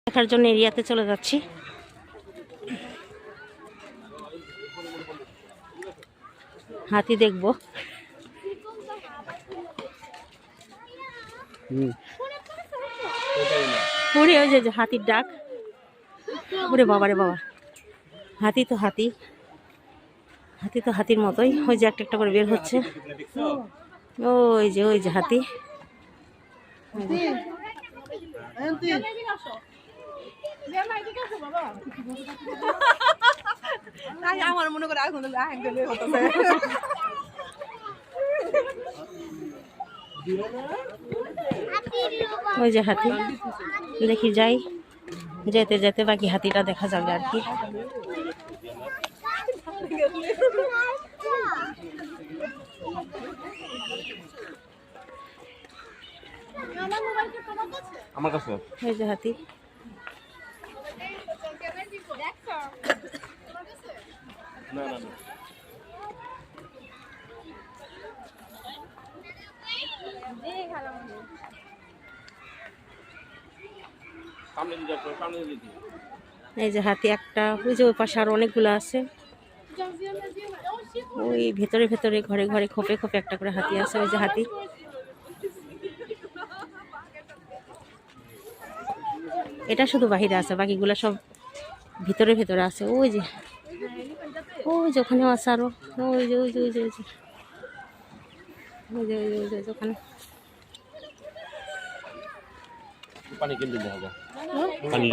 দেখার জন্য এরিয়াতে চলে যাচ্ছি। হাতি দেখবো। ওরে ওই যে হাতির ডাক, ওরে বাবা রে বাবা, হাতি তো হাতি, হাতি তো হাতির মতোই। ওই যে একটা একটা করে বের হচ্ছে, ওই যে হাতি। আমার মনে করে ওই যে হাতি, দেখি যাই, যেতে যেতে বাকি হাতিটা দেখা যাবে আর কি। আমার কাছে ওই যে হাতি। না না না সামনে দিকে যাও, সামনে দিকে। এই যে হাতি একটা, ওই যে ওই পাশে আরো অনেকগুলো আছে। ওই ভেতরে ভেতরে ঘরে ঘরে খোপে খোপে একটা করে হাতি আছে। ওই যে হাতি, এটা শুধু বাহিরে আছে, বাকিগুলো সব ভিতরে ভেতরে আছে। ওই যে ওখানেও আছে আরো, ওই যে ওই যে ওই যে ওই যে ওই যে ওই যে ওখানে পানি কিনতে হবে, পানি